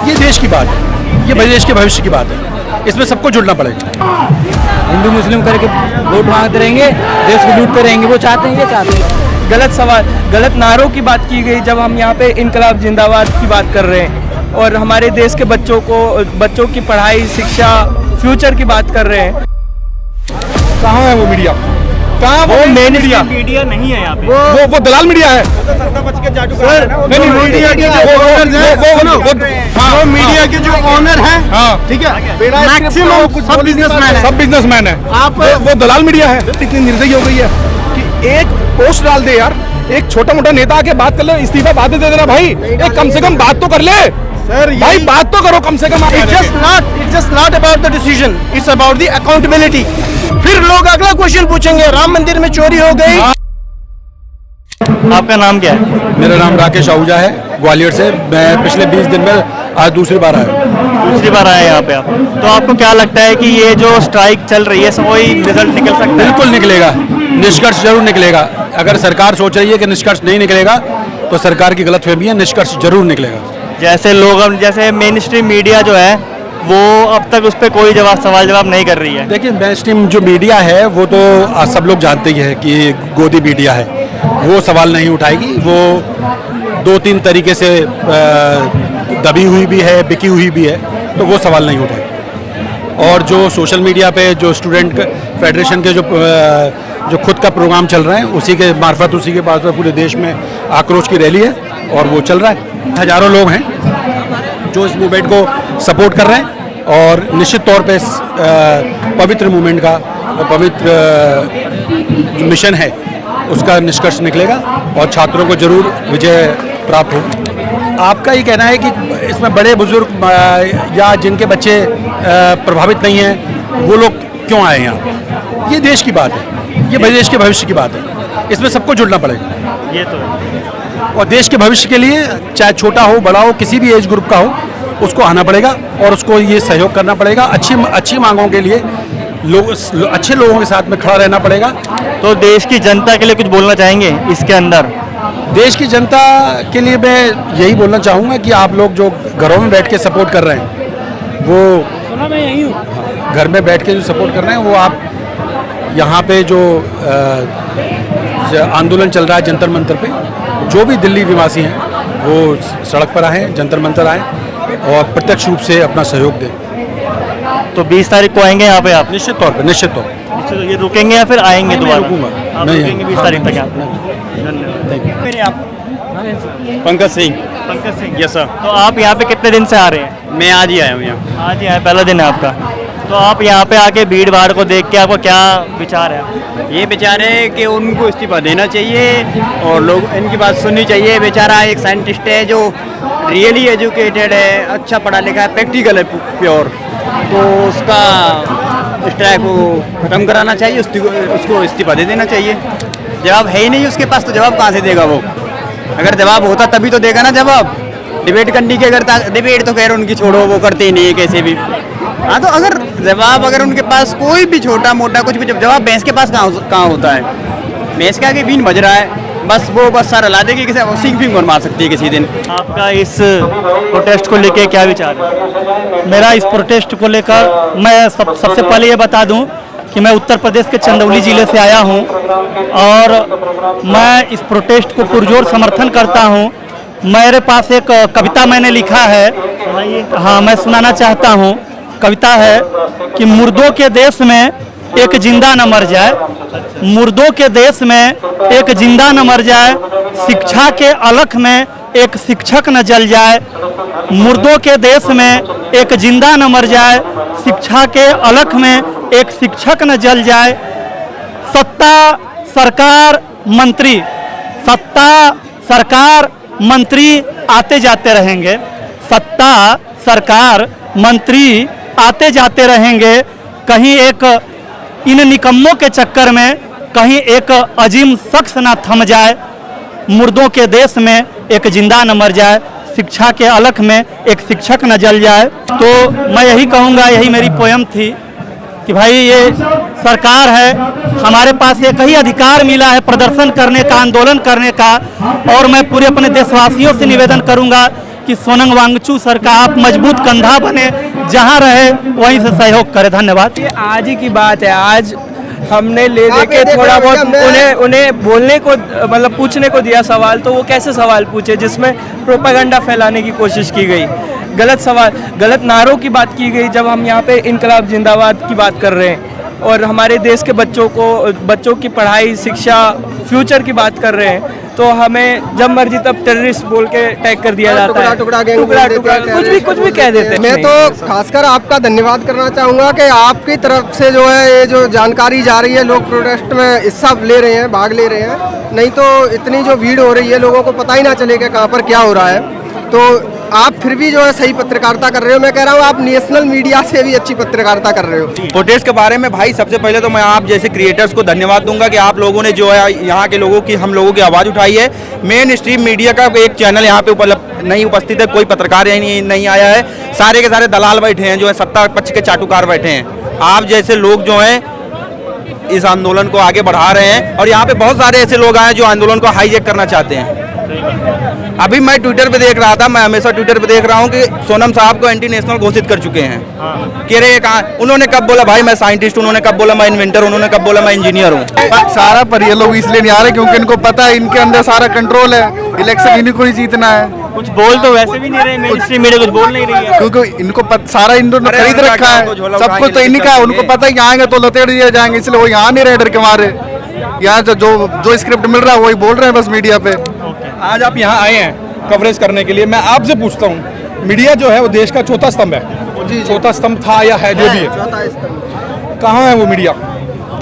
ये देश की बात है, ये देश के भविष्य की बात है, इसमें सबको जुड़ना पड़ेगा। हिंदू मुस्लिम करके वोट मांगते रहेंगे, देश को लूटते रहेंगे, वो चाहते हैं, ये चाहते हैं। गलत सवाल, गलत नारों की बात की गई जब हम यहाँ पे इनकलाब जिंदाबाद की बात कर रहे हैं और हमारे देश के बच्चों की पढ़ाई, शिक्षा, फ्यूचर की बात कर रहे हैं। कहाँ है वो मीडिया? कहाँ वो मेन मीडिया? मीडिया नहीं है यहाँ पे, वो दलाल मीडिया है। नहीं मीडिया के जो ओनर्स हैं, वो मीडिया के जो ओनर हैं, ठीक है, मैक्सिमम सब बिजनेसमैन है। आप वो दलाल मीडिया है। इतनी निर्दयी हो गई है कि एक पोस्ट डाल दे यार, एक छोटा मोटा नेता आके बात कर ले, इस्तीफा बाद में दे देना भाई, एक कम से कम बात तो कर ले सर, भाई बात तो करो कम से कम। It's just not about the decision, it's about the accountability। फिर लोग अगला क्वेश्चन पूछेंगे, राम मंदिर में चोरी हो गई। आपका नाम क्या है? मेरा नाम राकेश आहूजा है, ग्वालियर से। मैं पिछले 20 दिन में आज दूसरी बार आया। दूसरी बार आए यहाँ पे आप, तो आपको क्या लगता है कि ये जो स्ट्राइक चल रही है कोई रिजल्ट निकल सकता है? बिल्कुल निकलेगा, निष्कर्ष जरूर निकलेगा। अगर सरकार सोच रही है कि निष्कर्ष नहीं निकलेगा तो सरकार की गलतफहमी है, निष्कर्ष जरूर निकलेगा। जैसे मेन स्ट्रीम मीडिया जो है वो अब तक उस पर कोई सवाल जवाब नहीं कर रही है। देखिए मेन स्ट्रीम जो मीडिया है वो तो सब लोग जानते ही है कि गोदी मीडिया है, वो सवाल नहीं उठाएगी। वो 2-3 तरीके से दबी हुई भी है, बिकी हुई भी है, तो वो सवाल नहीं उठाएगी। और जो सोशल मीडिया पे जो स्टूडेंट फेडरेशन के जो खुद का प्रोग्राम चल रहे हैं, उसी के मार्फत, उसी के पास पूरे देश में आक्रोश की रैली है और वो चल रहा है। हजारों लोग हैं जो इस मूवमेंट को सपोर्ट कर रहे हैं और निश्चित तौर पे इस पवित्र मूवमेंट का, पवित्र जो मिशन है उसका निष्कर्ष निकलेगा और छात्रों को जरूर विजय प्राप्त हो। आपका ये कहना है कि इसमें बड़े बुजुर्ग या जिनके बच्चे प्रभावित नहीं हैं वो लोग क्यों आए हैं यहाँ? ये देश की बात है, ये देश के भविष्य की बात है, इसमें सबको जुड़ना पड़ेगा। ये तो और देश के भविष्य के लिए चाहे छोटा हो बड़ा हो, किसी भी एज ग्रुप का हो, उसको आना पड़ेगा और उसको ये सहयोग करना पड़ेगा। अच्छी मांगों के लिए अच्छे लोगों के साथ में खड़ा रहना पड़ेगा। तो देश की जनता के लिए कुछ बोलना चाहेंगे इसके अंदर? देश की जनता के लिए मैं यही बोलना चाहूँगा कि आप लोग जो घरों में बैठ के सपोर्ट कर रहे हैं, वो मैं यही हूँ, घर में बैठ के जो सपोर्ट कर रहे हैं, वो आप यहाँ पे जो आंदोलन चल रहा है जंतर मंतर पे, जो भी दिल्ली निवासी हैं वो सड़क पर आए, जंतर मंतर आए और प्रत्यक्ष रूप से अपना सहयोग दें। तो 20 तारीख को आएंगे यहाँ पे आप? निश्चित तौर पर, निश्चित तौर पर। ये रुकेंगे या फिर आएंगे दोबारा? रुकूंगा, आप नहीं रुकेंगे 20 तारीख तक यहाँ? आप पंकज सिंह। Pankaj Singh, yes sir. तो आप यहाँ पे कितने दिन से आ रहे हैं? मैं आज ही आया हूँ यहाँ। आज ही आए, पहला दिन है आपका। तो आप यहाँ पे आके भीड़ भाड़ को देख के आपको क्या विचार है? ये बेचारे कि उनको इस्तीफा देना चाहिए और लोग इनकी बात सुननी चाहिए। बेचारा एक साइंटिस्ट है जो रियली एजुकेटेड है, अच्छा पढ़ा लिखा है, प्रैक्टिकल है प्योर, तो उसका स्ट्राइक को ख़त्म कराना चाहिए, उसको इस्तीफा दे देना चाहिए। जवाब है ही नहीं उसके पास, तो जवाब कहाँ से देगा वो? अगर जवाब होता तभी तो देगा ना जवाब। डिबेट करने की डिबेट तो खैर उनकी छोड़ो, वो करते ही नहीं है कैसे भी। हाँ, तो अगर जवाब उनके पास कोई भी छोटा मोटा कुछ भी जवाब भैंस के पास कहाँ होता है? भैंस के आगे बीन बज रहा है, बस सारा ला देगी, किसी सिंग फिंग और मार सकती है किसी दिन। आपका इस प्रोटेस्ट को लेके क्या विचार है? मेरा इस प्रोटेस्ट को लेकर मैं सबसे पहले ये बता दूं कि मैं उत्तर प्रदेश के चंदौली जिले से आया हूं और मैं इस प्रोटेस्ट को पुरजोर समर्थन करता हूं। मेरे पास एक कविता मैंने लिखा है, हाँ मैं सुनाना चाहता हूं। कविता है कि मुर्दों के देश में एक जिंदा न मर जाए, मुर्दों के देश में एक जिंदा न मर जाए, शिक्षा के अलख में एक शिक्षक न जल जाए। मुर्दों के देश में एक जिंदा न मर जाए, शिक्षा के अलख में एक शिक्षक न जल जाए। सत्ता सरकार मंत्री आते जाते रहेंगे, सत्ता सरकार मंत्री आते जाते रहेंगे। कहीं एक इन निकम्मों के चक्कर में कहीं एक अजीम शख्स ना थम जाए। मुर्दों के देश में एक जिंदा न मर जाए, शिक्षा के अलख में एक शिक्षक न जल जाए। तो मैं यही कहूँगा, यही मेरी पोयम थी कि भाई ये सरकार है, हमारे पास एक ही अधिकार मिला है प्रदर्शन करने का, आंदोलन करने का। और मैं पूरे अपने देशवासियों से निवेदन करूँगा कि कि सोनम वांगचुक सर का आप मजबूत कंधा बने, जहां रहे वहीं से सहयोग करें। धन्यवाद। ये आज ही की बात है। आज हमने ले देके थोड़ा बहुत उन्हें बोलने को मतलब पूछने को दिया सवाल, तो वो कैसे सवाल पूछे जिसमें प्रोपेगेंडा फैलाने की कोशिश की गई, गलत सवाल, गलत नारों की बात की गई। जब हम यहाँ पे इनकलाब जिंदाबाद की बात कर रहे हैं और हमारे देश के बच्चों की पढ़ाई, शिक्षा, फ्यूचर की बात कर रहे हैं, तो हमें जब मर्जी तब टेररिस्ट बोल के टैग कर दिया जाता है, टुकड़ा कुछ भी कह देते हैं। मैं तो खासकर आपका धन्यवाद करना चाहूँगा कि आपकी तरफ से जो है ये जो जानकारी जा रही है, लोग प्रोटेस्ट में हिस्सा ले रहे हैं, भाग ले रहे हैं, नहीं तो इतनी जो भीड़ हो रही है लोगों को पता ही ना चलेगा कहाँ पर क्या हो रहा है। तो आप फिर भी जो है सही पत्रकारिता कर रहे हो। मैं कह रहा हूँ आप नेशनल मीडिया से भी अच्छी पत्रकारिता कर रहे हो। प्रोटेस्ट के बारे में भाई सबसे पहले तो मैं आप जैसे क्रिएटर्स को धन्यवाद दूंगा कि आप लोगों ने जो है यहाँ के लोगों की, हम लोगों की आवाज़ उठाई है। मेन स्ट्रीम मीडिया का एक चैनल यहाँ पे नहीं उपस्थित है, कोई पत्रकार नहीं आया है, सारे के सारे दलाल बैठे हैं, जो है सत्ता पक्ष के चाटुकार बैठे हैं। आप जैसे लोग जो हैं इस आंदोलन को आगे बढ़ा रहे हैं और यहाँ पे बहुत सारे ऐसे लोग आए जो आंदोलन को हाईजैक करना चाहते हैं। अभी मैं ट्विटर पे देख रहा था, मैं हमेशा ट्विटर पे देख रहा हूँ कि सोनम साहब को एंटी नेशनल घोषित कर चुके हैं। कह रहे हैं कहाँ, उन्होंने कब बोला भाई मैं साइंटिस्ट, उन्होंने कब बोला मैं इन्वेंटर, उन्होंने कब बोला मैं इंजीनियर हूँ। सारा पर ये लोग इसलिए नहीं आ रहे क्योंकि इनको पता है इनके अंदर सारा कंट्रोल है, इलेक्शन इन्हीं को ही जीतना है। कुछ बोल तो वैसे भी नहीं रहे, मेनस्ट्रीम मीडिया कुछ बोल नहीं रही है क्योंकि इनको सारा इन्होंने खरीद रखा है, सब कुछ तो इन्हीं का है। उनको पता है कि आएंगे तो लतेड़ दिए जाएंगे, इसलिए वो यहाँ नहीं रहे डर के मारे। यहाँ जो स्क्रिप्ट मिल रहा है वही बोल रहे हैं बस मीडिया पे। आज आप यहाँ आए हैं कवरेज करने के लिए, मैं आपसे पूछता हूँ, मीडिया जो है वो देश का चौथा स्तंभ है, चौथा स्तंभ था या है, जो भी है, कहाँ है वो मीडिया?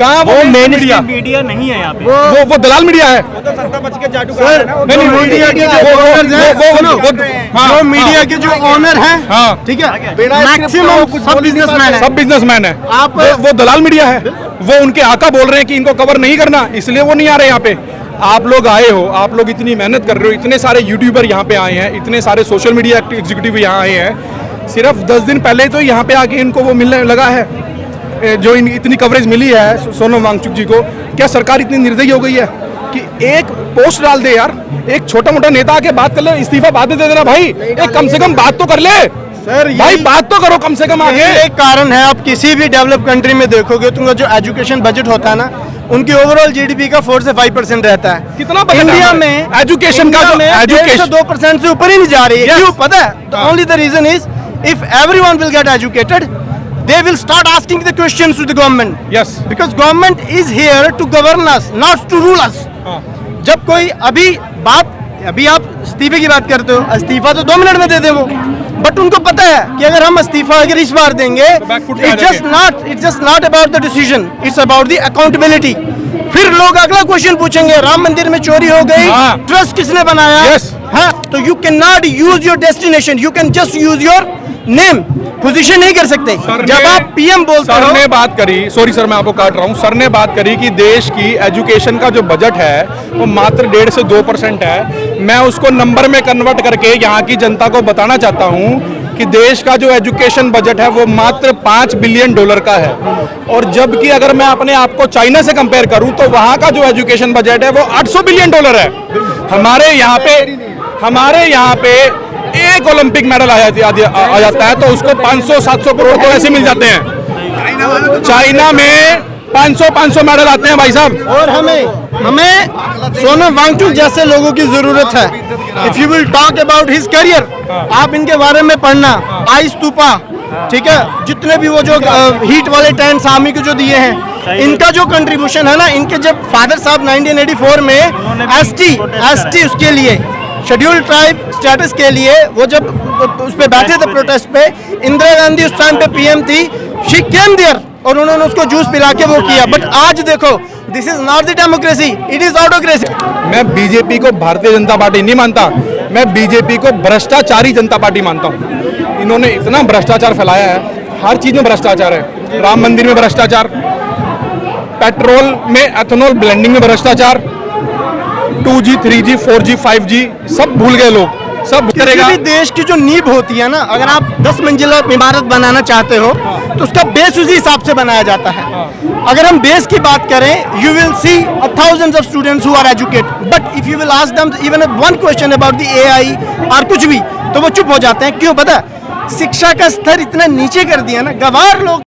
कहाँ वो मेन मीडिया नहीं है यहाँ पे, वो दलाल मीडिया है। जो मीडिया के जो ऑनर हैं, हाँ ठीक है, मैक्सिमम सब बिजनेसमैन है। आप वो दलाल मीडिया है, वो उनके आका बोल रहे हैं कि इनको कवर नहीं करना, इसलिए वो नहीं आ रहे यहाँ पे। आप लोग आए हो, आप लोग इतनी मेहनत कर रहे हो, इतने सारे यूट्यूबर यहाँ पे आए हैं, इतने सारे सोशल मीडिया एग्जीक्यूटिव यहाँ आए हैं, सिर्फ 10 दिन पहले तो यहाँ पे आके इनको वो मिलने लगा है जो इतनी कवरेज मिली है सोनम वांगचुक जी को। क्या सरकार इतनी निर्दयी हो गई है कि एक पोस्ट डाल दे यार, एक छोटा मोटा नेता आके बात कर ले, इस्तीफा बाद में दे देना भाई, एक कम से कम बात तो कर ले सर, भाई बात तो करो कम से कम आगे। एक कारण है, आप किसी भी डेवलप कंट्री में देखोगे तुमका जो एजुकेशन बजट होता है ना, उनकी ओवरऑल जीडीपी का 4 से 5% रहता है। कितना इंडिया में एजुकेशन का 2% से ऊपर ही नहीं जा रही है। क्यों पता है? Only the reason is if everyone will get educated, they will start asking the questions to the government. Yes. Because government is here to govern us, not to rule us. जब कोई अभी आप इस्तीफे की बात करते हो, इस्तीफा तो 2 मिनट में दे दे वो, बट उनको पता है कि अगर हम इस्तीफा अगर इस बार देंगे, it's just not about the decision, it's about the accountability. फिर लोग अगला क्वेश्चन पूछेंगे, राम मंदिर में चोरी हो गई, ट्रस्ट किसने बनाया? हाँ, तो you cannot use your destination, you can just use your name. Position नहीं कर सकते। जब आप पीएम बोलते हो, सर ने बात करी, सॉरी सर मैं आपको काट रहा हूँ, सर ने बात करी कि देश की एजुकेशन का जो बजट है वो मात्र 1.5 से 2% है। मैं उसको नंबर में कन्वर्ट करके यहाँ की जनता को बताना चाहता हूँ कि देश का जो एजुकेशन बजट है वो मात्र $5 बिलियन का है। और जबकि अगर मैं अपने आप को चाइना से कंपेयर करूँ तो वहाँ का जो एजुकेशन बजट है वो $800 बिलियन है। हमारे यहाँ पे एक ओलंपिक मेडल आ जाता है तो उसको 500-700 करोड़ तो ऐसे मिल जाते हैं। चाइना में 500 मेडल आते हैं भाई साहब। और हमें सोनम वांगचुक जैसे लोगों की जरूरत है। If you will talk about his career, आप इनके बारे में पढ़ना, आई स्तूपा, ठीक है, जितने भी वो जो हीट वाले टेंट्स आर्मी को जो दिए हैं, इनका जो कंट्रीब्यूशन है ना, इनके जब फादर साहब 1984 में एसटी उसके लिए शेड्यूल्ड ट्राइब स्टेटस के लिए वो जब उस पे बैठे थे प्रोटेस्ट पे, इंदिरा गांधी उस टाइम पे पीएम थी, शी केम देयर और उन्होंने उसको जूस पिला के वो किया। बट आज देखो, this is not the democracy, it is autocracy. मैं बीजेपी को भारतीय जनता पार्टी नहीं मानता, मैं बीजेपी को भ्रष्टाचारी जनता पार्टी मानता हूँ। इन्होंने इतना भ्रष्टाचार फैलाया है, हर चीज में भ्रष्टाचार है। राम मंदिर में भ्रष्टाचार, पेट्रोल में एथेनॉल ब्लेंडिंग में भ्रष्टाचार, 2G 3G 4G 5G सब भूल गए लोग, सब किसी भी देश की जो नींव होती है ना, अगर आप 10 मंजिला इमारत बनाना चाहते हो तो उसका बेस उसी हिसाब से बनाया जाता है। अगर हम बेस की बात करें, you will see thousands of students who are educated, but if you will ask them even one question about the AI और कुछ भी, तो वो चुप हो जाते हैं। क्यों पता है? शिक्षा का स्तर इतना नीचे कर दिया ना, गवार लोग